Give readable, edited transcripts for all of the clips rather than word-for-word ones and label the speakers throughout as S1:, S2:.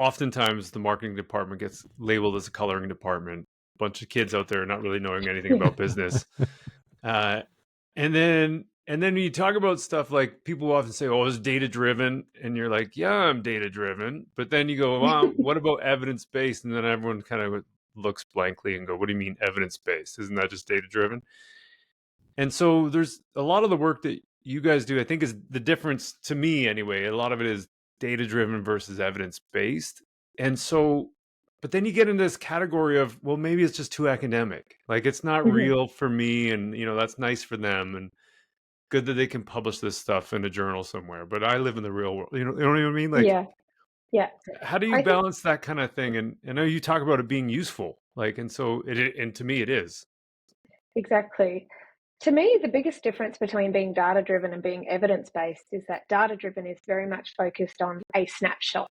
S1: oftentimes the marketing department gets labeled as a coloring department. Bunch of kids out there not really knowing anything about business. Uh, and then when you talk about stuff like people often say, "Oh, it's data driven," and you're like, "Yeah, I'm data driven." But then you go, "Well, what about evidence based?" And then everyone kind of looks blankly and go, "What do you mean evidence based? Isn't that just data driven?" And so there's a lot of the work that you guys do, I think, is the difference to me anyway. A lot of it is data driven versus evidence based. And so, but then you get into this category of, well, maybe it's just too academic. Like it's not
S2: Mhm.
S1: real for me. And, that's nice for them. And good that they can publish this stuff in a journal somewhere. But I live in the real world. You know what I mean? Like,
S2: Yeah, yeah.
S1: how do you
S2: I think
S1: balance that kind of thing? And I know you talk about it being useful. Like, and so and to me, it is.
S2: exactly. To me, the biggest difference between being data driven and being evidence based is that data driven is very much focused on a snapshot.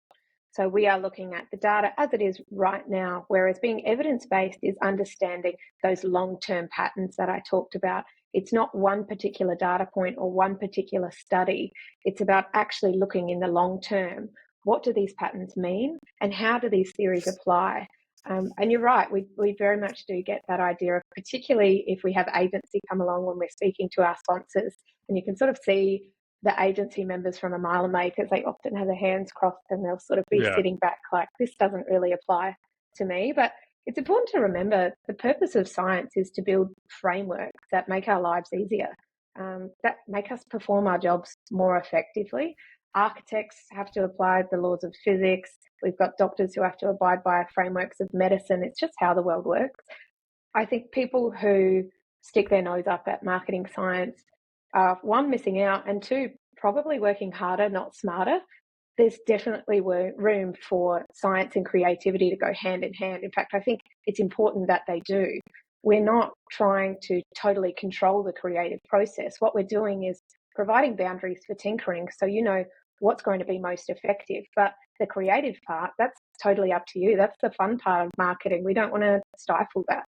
S2: So we are looking at the data as it is right now, whereas being evidence based is understanding those long term patterns that I talked about. It's not one particular data point or one particular study. It's about actually looking in the long term. What do these patterns mean and how do these theories apply? And you're right, we very much do get that idea of, particularly if we have agency come along when we're speaking to our sponsors, and you can sort of see the agency members from a mile away because they often have their hands crossed and they'll sort of be
S1: Yeah.
S2: sitting back like, this doesn't really apply to me. But it's important to remember the purpose of science is to build frameworks that make our lives easier, that make us perform our jobs more effectively. Architects have to apply the laws of physics. We've got doctors who have to abide by frameworks of medicine. It's just how the world works. I think people who stick their nose up at marketing science are, one, missing out, and two, probably working harder, not smarter. There's definitely room for science and creativity to go hand in hand. In fact, I think it's important that they do. We're not trying to totally control the creative process. What we're doing is providing boundaries for tinkering so you know what's going to be most effective. But the creative part, that's totally up to you. That's the fun part of marketing. We don't want to stifle that.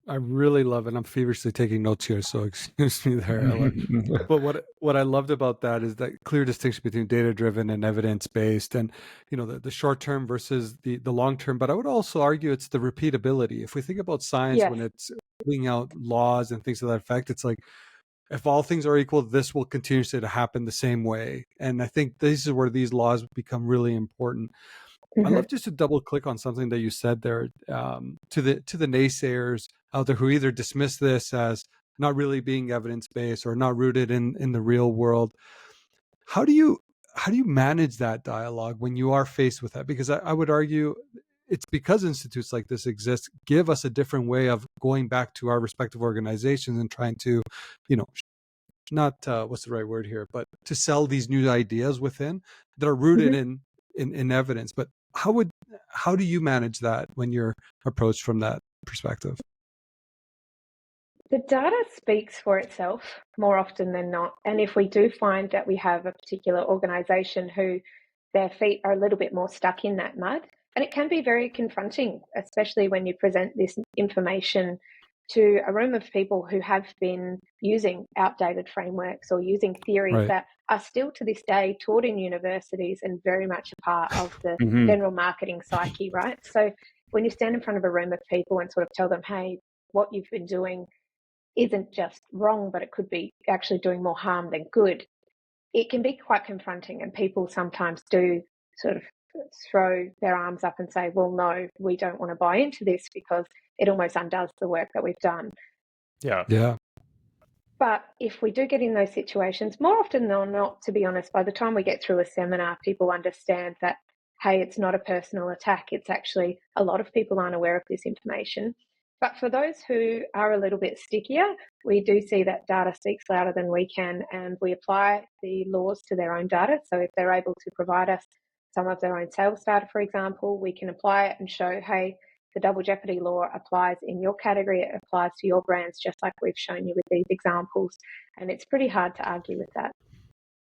S3: I really love it. I'm feverishly taking notes here, so excuse me there. But what I loved about that is that clear distinction between data driven and evidence based, and the short term versus the long term. But I would also argue it's the repeatability. If we think about science, when
S2: Yes.
S3: it's putting out laws and things to that effect, it's like, if all things are equal, this will continue to happen the same way. And I think this is where these laws become really important. I'd love just to double click on something that you said there, to the naysayers out there who either dismiss this as not really being evidence based or not rooted in the real world. How do you manage that dialogue when you are faced with that? Because I would argue it's because institutes like this exist, give us a different way of going back to our respective organizations and trying to, not what's the right word here, but to sell these new ideas within that are rooted in evidence. But how do you manage that when you're approached from that perspective?
S2: The data speaks for itself more often than not. And if we do find that we have a particular organisation who their feet are a little bit more stuck in that mud, and it can be very confronting, especially when you present this information to a room of people who have been using outdated frameworks or using theories
S3: Right.
S2: that are still to this day taught in universities and very much a part of the general marketing psyche, right? So when you stand in front of a room of people and sort of tell them, hey, what you've been doing isn't just wrong, but it could be actually doing more harm than good, it can be quite confronting. And people sometimes do sort of throw their arms up and say, well, no, we don't want to buy into this because it almost undoes the work that we've done.
S3: Yeah.
S2: But if we do get in those situations, more often than not, to be honest, by the time we get through a seminar, people understand that, hey, it's not a personal attack. It's actually, a lot of people aren't aware of this information. But for those who are a little bit stickier, we do see that data speaks louder than we can, and we apply the laws to their own data. So if they're able to provide us some of their own sales data, for example, we can apply it and show, hey, the double jeopardy law applies in your category, it applies to your brands, just like we've shown you with these examples. And it's pretty hard to argue with that.